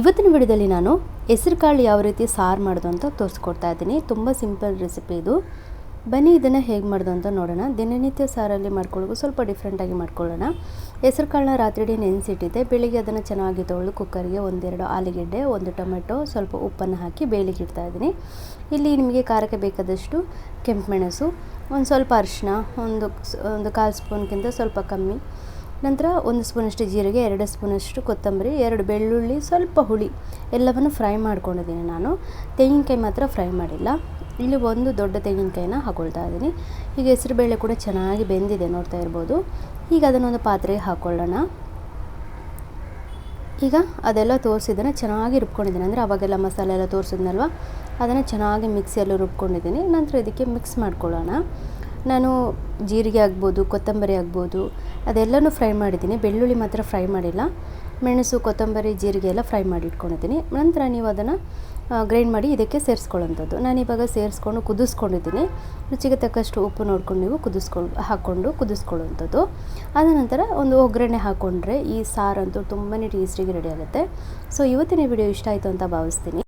ಇವತ್ತಿನ ವಿಡಿಯೋದಲ್ಲಿ ನಾನು ಹೆಸರು ಕಾಳು ಯಾವ ರೀತಿ ಸಾರು ಮಾಡೋದು ಅಂತ ತೋರಿಸ್ಕೊಡ್ತಾ ಇದ್ದೀನಿ. ತುಂಬ ಸಿಂಪಲ್ ರೆಸಿಪಿ ಇದು. ಬನ್ನಿ ಇದನ್ನು ಹೇಗೆ ಮಾಡೋದು ಅಂತ ನೋಡೋಣ. ದಿನನಿತ್ಯ ಸಾರಲ್ಲಿ ಮಾಡ್ಕೊಳ್ಳೋದು ಸ್ವಲ್ಪ ಡಿಫ್ರೆಂಟಾಗಿ ಮಾಡ್ಕೊಳ್ಳೋಣ. ಹೆಸರು ಕಾಳನ್ನ ರಾತ್ರಿ ನೆನೆಸಿಟ್ಟಿದ್ದೆ. ಬೆಳಿಗ್ಗೆ ಅದನ್ನು ಚೆನ್ನಾಗಿ ತೊಳೆದು ಕುಕ್ಕರ್ಗೆ ಒಂದೆರಡು ಆಲೂಗೆಡ್ಡೆ, ಒಂದು ಟೊಮೆಟೊ, ಸ್ವಲ್ಪ ಉಪ್ಪನ್ನು ಹಾಕಿ ಬೇಯಲಿಕ್ಕೆ ಇಡ್ತಾ ಇದ್ದೀನಿ. ಇಲ್ಲಿ ನಿಮಗೆ ಖಾರಕ್ಕೆ ಬೇಕಾದಷ್ಟು ಕೆಂಪು ಮೆಣಸು, ಒಂದು ಸ್ವಲ್ಪ ಅರಿಶಿನ, ಒಂದು ಕಾಲು ಸ್ಪೂನ್ಗಿಂತ ಸ್ವಲ್ಪ ಕಮ್ಮಿ, ನಂತರ 1 ಸ್ಪೂನಷ್ಟು ಜೀರಿಗೆ, 2 ಸ್ಪೂನಷ್ಟು ಕೊತ್ತಂಬರಿ, 2 ಬೆಳ್ಳುಳ್ಳಿ, ಸ್ವಲ್ಪ ಹುಳಿ ಎಲ್ಲವನ್ನು ಫ್ರೈ ಮಾಡ್ಕೊಂಡಿದ್ದೀನಿ. ನಾನು ತೆಂಗಿನಕಾಯಿ ಮಾತ್ರ ಫ್ರೈ ಮಾಡಿಲ್ಲ. ಇಲ್ಲಿ ಒಂದು ದೊಡ್ಡ ತೆಂಗಿನಕಾಯಿನ ಹಾಕೊಳ್ತಾ ಇದ್ದೀನಿ. ಈಗ ಹೆಸರುಬೇಳೆ ಕೂಡ ಚೆನ್ನಾಗಿ ಬೆಂದಿದೆ, ನೋಡ್ತಾ ಇರ್ಬೋದು. ಈಗ ಅದನ್ನೊಂದು ಪಾತ್ರೆಗೆ ಹಾಕ್ಕೊಳ್ಳೋಣ. ಈಗ ಅದೆಲ್ಲ ತೋರಿಸಿದ್ದನ್ನು ಚೆನ್ನಾಗಿ ರುಬ್ಕೊಂಡಿದ್ದೀನಿ. ಅಂದರೆ ಅವಾಗೆಲ್ಲ ಮಸಾಲೆ ಎಲ್ಲ ತೋರಿಸಿದ್ನಲ್ವ, ಅದನ್ನು ಚೆನ್ನಾಗಿ ಮಿಕ್ಸಿಯಲ್ಲಿ ರುಬ್ಕೊಂಡಿದ್ದೀನಿ. ನಂತರ ಇದಕ್ಕೆ ಮಿಕ್ಸ್ ಮಾಡ್ಕೊಳ್ಳೋಣ. ನಾನು ಜೀರಿಗೆ ಆಗ್ಬೋದು, ಕೊತ್ತಂಬರಿ ಆಗ್ಬೋದು, ಅದೆಲ್ಲನೂ ಫ್ರೈ ಮಾಡಿದ್ದೀನಿ. ಬೆಳ್ಳುಳ್ಳಿ ಮಾತ್ರ ಫ್ರೈ ಮಾಡಿಲ್ಲ. ಮೆಣಸು, ಕೊತ್ತಂಬರಿ, ಜೀರಿಗೆ ಎಲ್ಲ ಫ್ರೈ ಮಾಡಿ ಇಟ್ಕೊಂಡಿದ್ದೀನಿ. ನಂತರ ನೀವು ಅದನ್ನು ಗ್ರೈಂಡ್ ಮಾಡಿ ಇದಕ್ಕೆ ಸೇರಿಸ್ಕೊಳ್ಳೋಂಥದ್ದು. ನಾನಿವಾಗ ಸೇರಿಸ್ಕೊಂಡು ಕುದಿಸ್ಕೊಂಡಿದ್ದೀನಿ. ರುಚಿಗೆ ತಕ್ಕಷ್ಟು ಉಪ್ಪು ನೋಡ್ಕೊಂಡು ನೀವು ಕುದಿಸ್ಕೊಳ್ಳುವಂಥದ್ದು. ಅದ ನಂತರ ಒಂದು ಒಗ್ಗರಣೆ ಹಾಕ್ಕೊಂಡ್ರೆ ಈ ಸಾರಂತೂ ತುಂಬಾ ಟೇಸ್ಟಿಗೆ ರೆಡಿ ಆಗುತ್ತೆ. ಸೊ ಇವತ್ತಿನ ವಿಡಿಯೋ ಇಷ್ಟ ಆಯಿತು ಅಂತ ಭಾವಿಸ್ತೀನಿ.